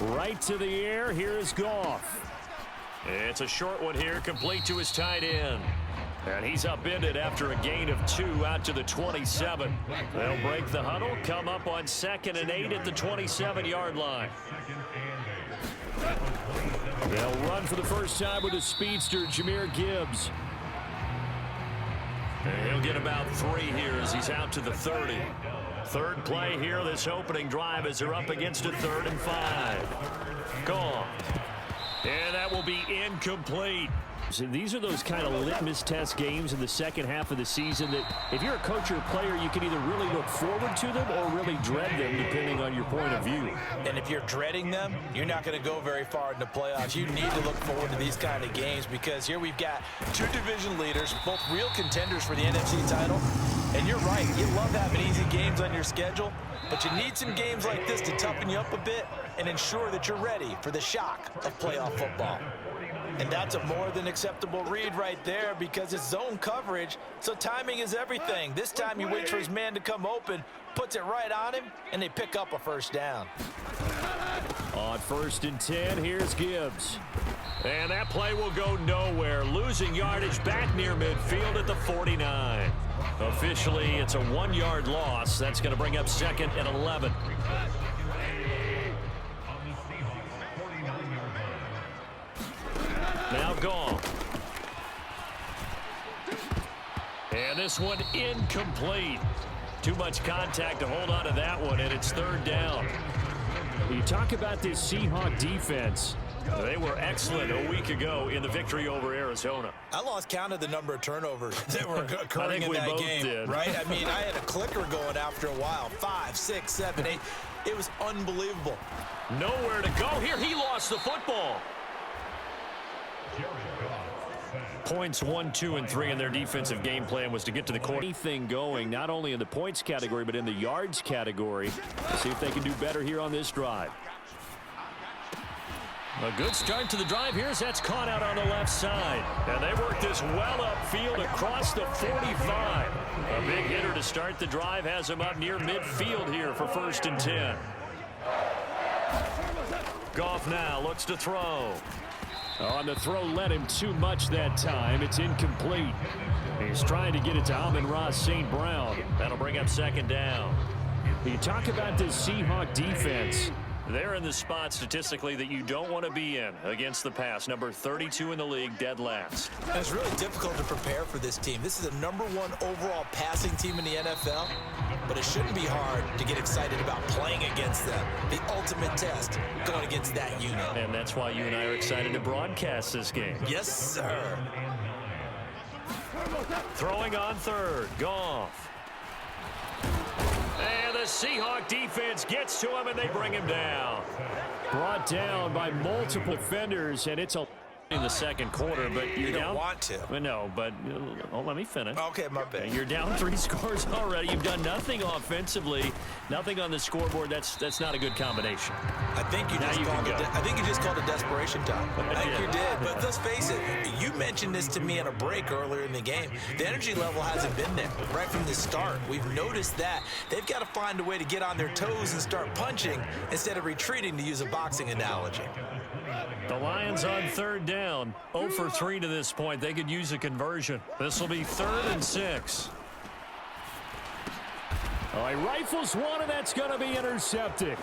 Right to the air. Here's Goff. It's a short one here, complete to his tight end. And he's upended after a gain of 2 out to the 27. They'll break the huddle, come up on 2nd and 8 at the 27-yard line. They'll run for the first time with a speedster, Jahmyr Gibbs. And he'll get about 3 here as he's out to the 30. Third play here, this opening drive as they're up against a 3rd and 5. Gone. And that will be incomplete. So these are those kind of litmus test games in the second half of the season that if you're a coach or a player, you can either really look forward to them or really dread them depending on your point of view. And if you're dreading them, you're not going to go very far in the playoffs. You need to look forward to these kind of games because here we've got 2 division leaders, both real contenders for the NFC title. And you're right, you love having easy games on your schedule, but you need some games like this to toughen you up a bit and ensure that you're ready for the shock of playoff football. And that's a more than acceptable read right there because it's zone coverage, so timing is everything. This time he waits for his man to come open, puts it right on him, and they pick up a first down. On 1st and 10, here's Gibbs. And that play will go nowhere, losing yardage back near midfield at the 49. Officially, it's a 1-yard loss. That's going to bring up 2nd and 11. Now gone. And this one incomplete. Too much contact to hold on to that one, and it's 3rd down. You talk about this Seahawk defense. They were excellent a week ago in the victory over Arizona. I lost count of the number of turnovers that were occurring in that game. Did. Right? I mean, I had a clicker going after a while. 5, 6, 7, 8. It was unbelievable. Nowhere to go here. He lost the football. Points 1, 2, and 3 in their defensive game plan was to get to the corner. Anything going, not only in the points category, but in the yards category. See if they can do better here on this drive. A good start to the drive here as that's caught out on the left side. And they work this well upfield across the 45. A big hitter to start the drive has him up near midfield here for 1st and 10. Goff now looks to throw. On the throw, led him too much that time. It's incomplete. He's trying to get it to Amon-Ra St. Brown. That'll bring up 2nd down. You talk about this Seahawk defense. They're in the spot statistically that you don't want to be in against the pass. Number 32 in the league, dead last. And it's really difficult to prepare for this team. This is a #1 overall passing team in the NFL, but it shouldn't be hard to get excited about playing against them. The ultimate test going against that unit. And that's why you and I are excited to broadcast this game. Yes, sir. Throwing on 3rd, Goff. And the Seahawk defense gets to him, and they bring him down. Brought down by multiple defenders, and it's a in the second quarter, but you down. Don't want to. No, but let me finish. Okay, my bad. You're down 3 scores already. You've done nothing offensively, nothing on the scoreboard. That's not a good combination. I think you just called it desperation time. I think you did. But let's face it, you mentioned this to me on a break earlier in the game. The energy level hasn't been there right from the start. We've noticed that. They've got to find a way to get on their toes and start punching instead of retreating, to use a boxing analogy. The Lions on 3rd down. 0 for 3 to this point. They could use a conversion. This will be 3rd and 6. All right, rifles one, and that's going to be intercepted.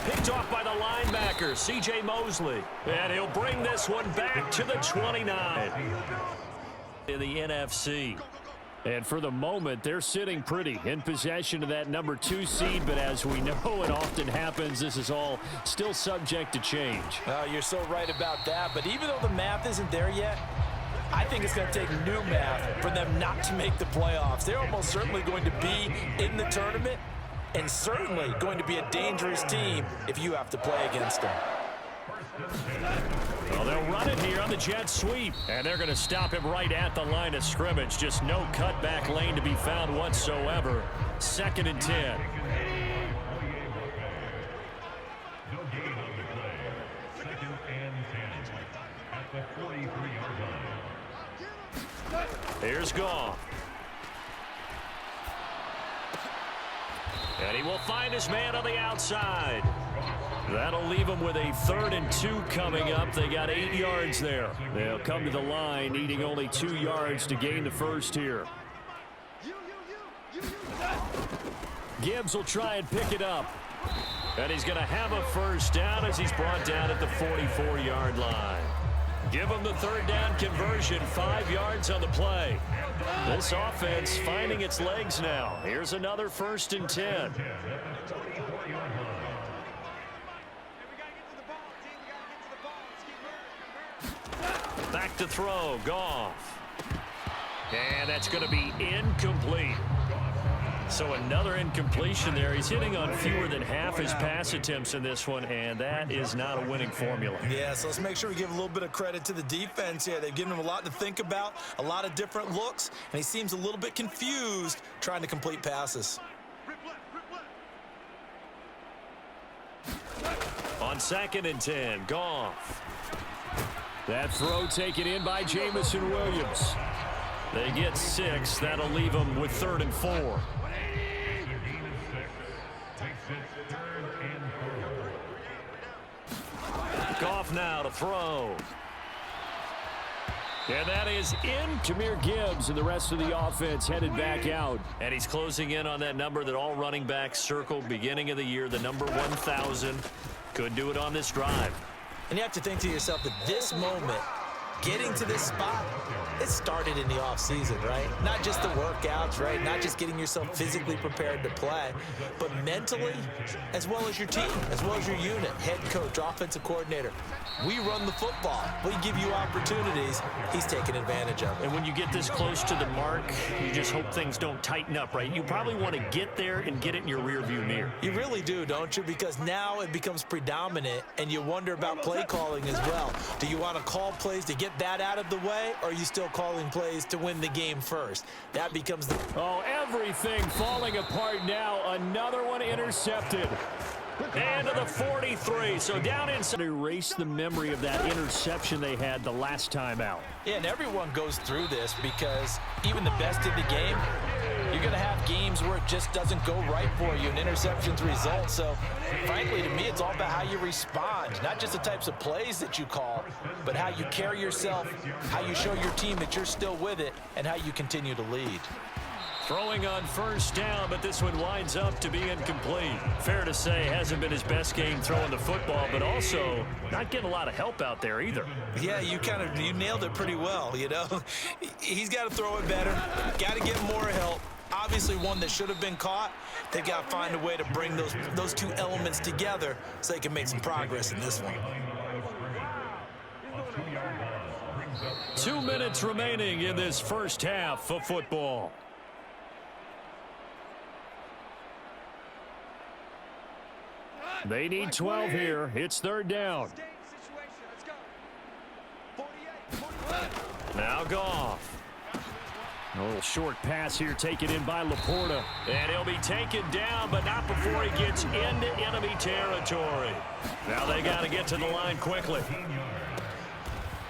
Picked off by the linebacker, C.J. Mosley. And he'll bring this one back to the 29. In the NFC. And for the moment, they're sitting pretty in possession of that number 2 seed. But as we know, it often happens, this is all still subject to change. You're so right about that. But even though the math isn't there yet, I think it's going to take new math for them not to make the playoffs. They're almost certainly going to be in the tournament and certainly going to be a dangerous team if you have to play against them. Well, they'll run it here on the jet sweep, and they're going to stop him right at the line of scrimmage. Just no cutback lane to be found whatsoever. 2nd and 10. Here's Goff. And he will find his man on the outside. That'll leave them with a 3rd and 2 coming up. They got 8 yards there. They'll come to the line needing only 2 yards to gain the first here. Gibbs will try and pick it up. And he's going to have a first down as he's brought down at the 44-yard line. Give him the 3rd down conversion, 5 yards on the play. This offense finding its legs now. Here's another 1st and 10. Back to throw, Goff. And that's going to be incomplete. So another incompletion there. He's hitting on fewer than half his pass attempts in this one, and that is not a winning formula. Yeah, so let's make sure we give a little bit of credit to the defense here. They've given him a lot to think about, a lot of different looks, and he seems a little bit confused trying to complete passes. On 2nd and 10, Goff. That throw taken in by Jamison Williams. They get 6. That'll leave them with 3rd and 4. Goff now to throw. And that is in. Jahmyr Gibbs and the rest of the offense headed back out. And he's closing in on that number that all running backs circled beginning of the year, the number 1,000. Could do it on this drive. And you have to think to yourself, at this moment, getting to this spot, it started in the offseason, right? Not just the workouts, right? Not just getting yourself physically prepared to play, but mentally, as well as your team, as well as your unit, head coach, offensive coordinator. We run the football. We give you opportunities. He's taking advantage of it. And when you get this close to the mark, you just hope things don't tighten up, right? You probably want to get there and get it in your rearview mirror. You really do, don't you? Because now it becomes predominant, and you wonder about play calling as well. Do you want to call plays to get that out of the way, or are you still calling plays to win the game first? That becomes the... Oh, everything falling apart now. Another one intercepted. And to the 43, so down inside. Erase the memory of that interception they had the last time out. Yeah, and everyone goes through this because even the best in the game, you're going to have games where it just doesn't go right for you, and interceptions result. So, frankly, to me, it's all about how you respond, not just the types of plays that you call, but how you carry yourself, how you show your team that you're still with it, and how you continue to lead. Throwing on 1st down, but this one winds up to be incomplete. Fair to say, hasn't been his best game throwing the football, but also not getting a lot of help out there either. Yeah, you nailed it pretty well, you know. He's got to throw it better, got to get more help. Obviously one that should have been caught. They've got to find a way to bring those two elements together so they can make some progress in this one. 2 minutes remaining in this first half of football. They need 12 here. It's 3rd down. Now Goff. A little short pass here taken in by Laporta. And he'll be taken down, but not before he gets into enemy territory. Now they got to get to the line quickly.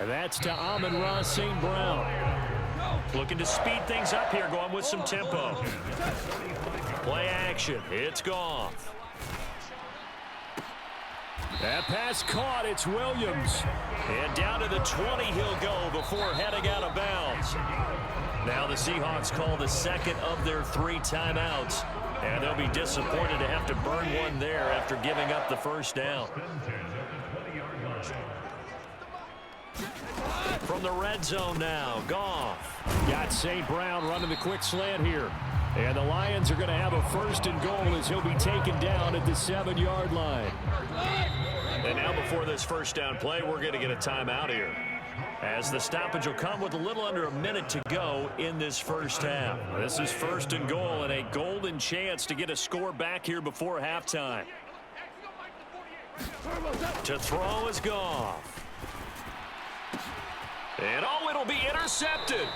And that's to Amon-Ra St. Brown. Looking to speed things up here, going with some tempo. Play action. It's Goff. That pass caught. It's Williams. And down to the 20 he'll go before heading out of bounds. Now the Seahawks call the 2nd of their 3 timeouts. And they'll be disappointed to have to burn one there after giving up the 1st down. From the red zone now, Goff. Got St. Brown running the quick slant here. And the Lions are going to have a 1st and goal as he'll be taken down at the 7-yard line. And now before this 1st down play, we're going to get a timeout here, as the stoppage will come with a little under a minute to go in this first half. This is 1st and goal and a golden chance to get a score back here before halftime. To throw is Goff. And oh, it'll be intercepted.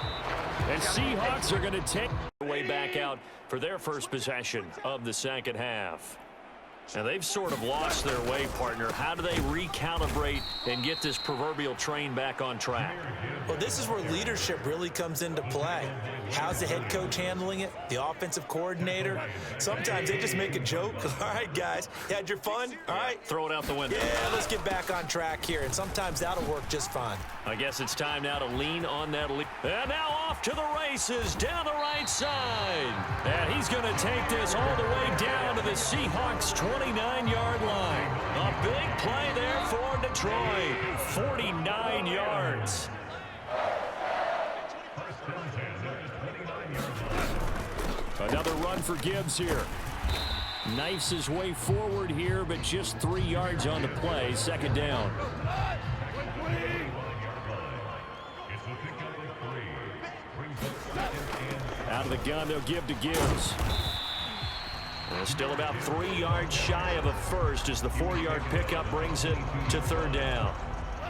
And Seahawks are going to take their way back out for their first possession of the 2nd half. Now they've sort of lost their way, partner. How do they recalibrate and get this proverbial train back on track? Well, this is where leadership really comes into play. How's the head coach handling it? The offensive coordinator? Sometimes they just make a joke. All right, guys, you had your fun? All right. Throw it out the window. Yeah, let's get back on track here, and sometimes that'll work just fine. I guess it's time now to lean on that lead. And now off to the races down the right side. And he's going to take this all the way down to the Seahawks' 29-yard line. A big play there for Detroit. 49 yards. Another run for Gibbs here. Knifes his way forward here, but just 3 yards on the play. Second down. Out of the gun, they'll give to Gibbs. Still about 3 yards shy of a first as the 4-yard pickup brings it to third down.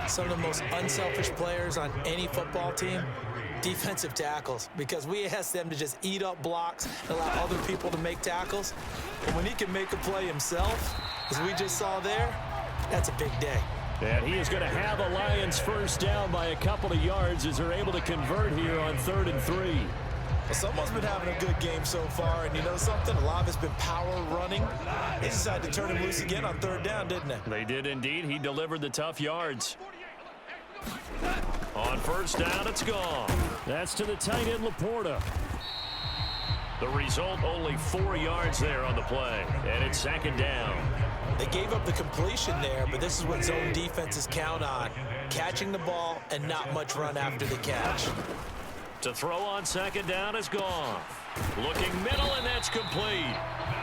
Some of the most unselfish players on any football team, defensive tackles, because we ask them to just eat up blocks and allow other people to make tackles. And when he can make a play himself, as we just saw there, that's a big day. And he is going to have a Lions first down by a couple of yards as they're able to convert here on 3rd and 3. Well, someone's been having a good game so far, and you know something? A lot of it's been power running. They decided to turn him loose again on 3rd down, didn't they? They did indeed. He delivered the tough yards. On first down, it's gone. That's to the tight end, Laporta. The result, only 4 yards there on the play, and it's second down. They gave up the completion there, but this is what zone defenses count on. Catching the ball and not much run after the catch. To throw on second down is gone. Looking middle, and that's complete.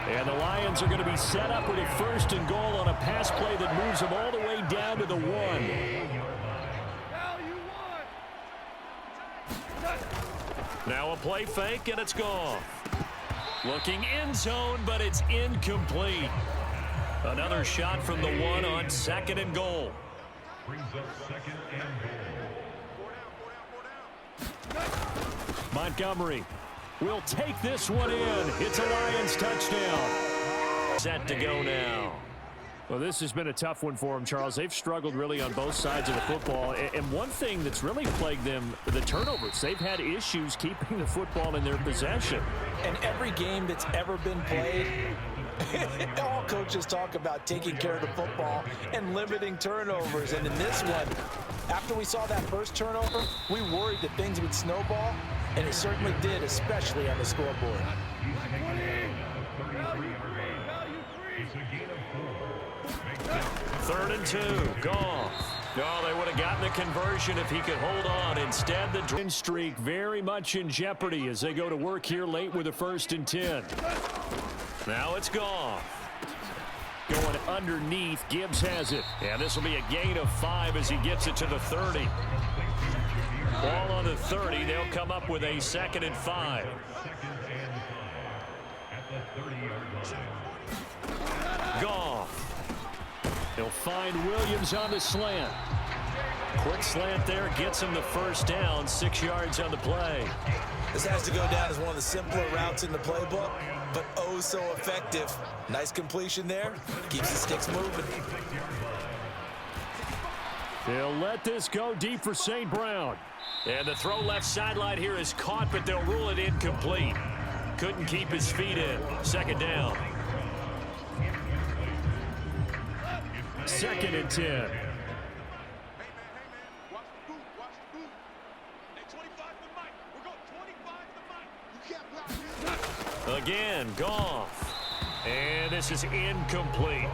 And the Lions are going to be set up with a 1st and goal on a pass play that moves them all the way down to the 1. Now a play fake, and it's gone. Looking end zone, but it's incomplete. Another shot from the 1 on 2nd and goal. Brings up 2nd and goal. Montgomery will take this one in. It's a Lions touchdown. Set to go now. Well, this has been a tough one for them, Charles. They've struggled really on both sides of the football. And one thing that's really plagued them, the turnovers. They've had issues keeping the football in their possession. And every game that's ever been played, all coaches talk about taking care of the football and limiting turnovers. And in this one, after we saw that first turnover, we worried that things would snowball, and it certainly did, especially on the scoreboard. 3rd and 2, Goff. No, they would have gotten the conversion if he could hold on. Instead, the win streak very much in jeopardy as they go to work here late with a 1st and 10. Now it's Goff. Going underneath, Gibbs has it. And this will be a gain of 5 as he gets it to the 30. Ball on the 30, they'll come up with a 2nd and 5. Goff. He'll find Williams on the slant. Quick slant there, gets him the first down, 6 yards on the play. This has to go down as one of the simpler routes in the playbook, but oh so effective. Nice completion there, keeps the sticks moving. They'll let this go deep for St. Brown. And the throw left sideline here is caught, but they'll rule it incomplete. Couldn't keep his feet in. 2nd down. 2nd and 10. Again, Goff. And this is incomplete.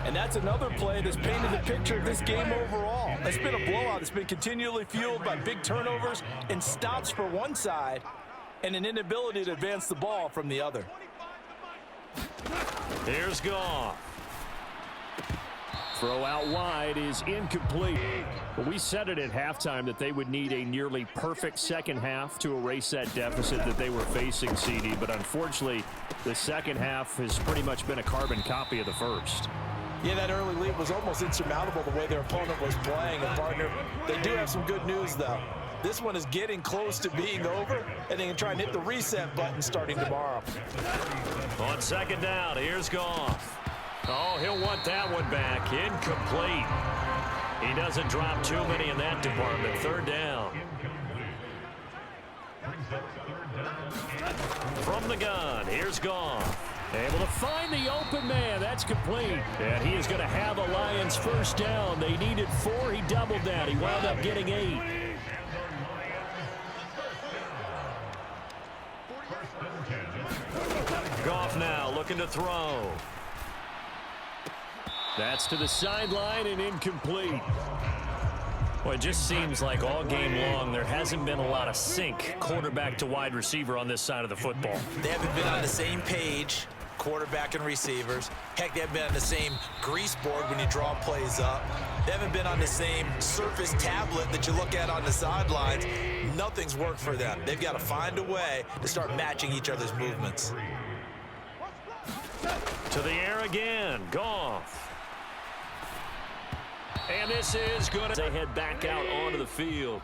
And that's another play that's painted the picture of this game overall. It's been a blowout. It's been continually fueled by big turnovers and stops for one side and an inability to advance the ball from the other. Here's Goff. Throw out wide is incomplete. But we said it at halftime that they would need a nearly perfect second half to erase that deficit that they were facing, CD. But unfortunately, the second half has pretty much been a carbon copy of the first. Yeah, that early lead was almost insurmountable the way their opponent was playing. And, partner, they do have some good news, though. This one is getting close to being over, and they can try and hit the reset button starting tomorrow. On 2nd down, here's Goff. Oh, he'll want that one back. Incomplete. He doesn't drop too many in that department. 3rd down. From the gun, here's Goff. Able to find the open man. That's complete. And he is going to have a Lions first down. They needed 4. He doubled that. He wound up getting 8. Goff now looking to throw. That's to the sideline and incomplete. Well, it just seems like all game long there hasn't been a lot of sync quarterback to wide receiver on this side of the football. They haven't been on the same page, quarterback and receivers. Heck, they haven't been on the same grease board when you draw plays up. They haven't been on the same surface tablet that you look at on the sidelines. Nothing's worked for them. They've got to find a way to start matching each other's movements. To the air again, Goff. And this is good. They head back out onto the field.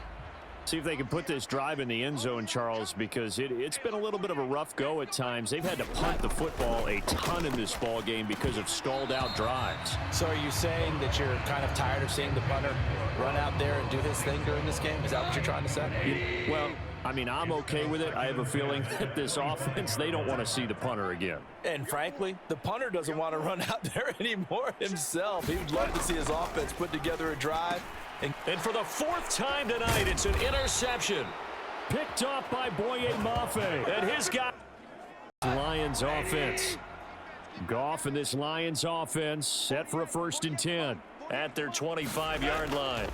See if they can put this drive in the end zone, Charles, because it's been a little bit of a rough go at times. They've had to punt the football a ton in this ball game because of stalled out drives. So are you saying that you're kind of tired of seeing the punter run out there and do his thing during this game? Is that what you're trying to say? Well, I mean, I'm okay with it. I have a feeling that this offense, they don't want to see the punter again. And frankly, the punter doesn't want to run out there anymore himself. He would love to see his offense put together a drive. And for the 4th time tonight, it's an interception. Picked off by Boye Mafe. And his guy. Lions offense. Goff and this Lions offense set for a 1st and 10 at their 25-yard line.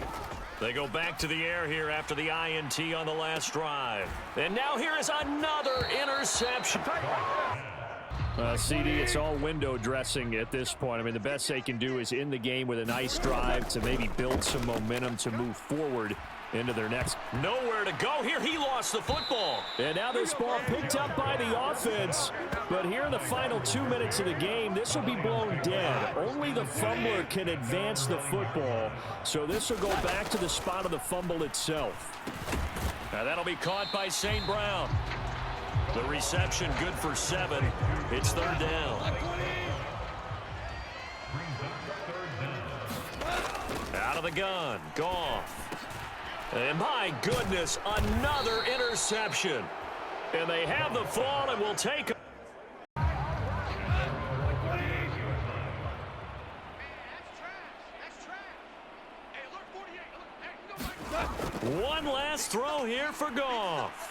They go back to the air here after the INT on the last drive. And now here is another interception. CD, it's all window dressing at this point. I mean, the best they can do is end the game with a nice drive to maybe build some momentum to move forward into their next. Nowhere to go here. He lost the football. And now this ball picked up by the offense. But here in the final 2 minutes of the game, this will be blown dead. Only the fumbler can advance the football. So this will go back to the spot of the fumble itself. Now that'll be caught by St. Brown. The reception good for 7. It's 3rd down. Out of the gun, Goff. And my goodness, another interception. And they have the fall and will take it. One last throw here for Goff.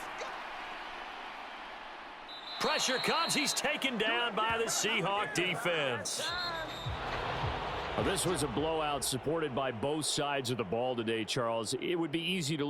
Pressure comes. He's taken down by the Seahawk defense. Well, this was a blowout supported by both sides of the ball today, Charles. It would be easy to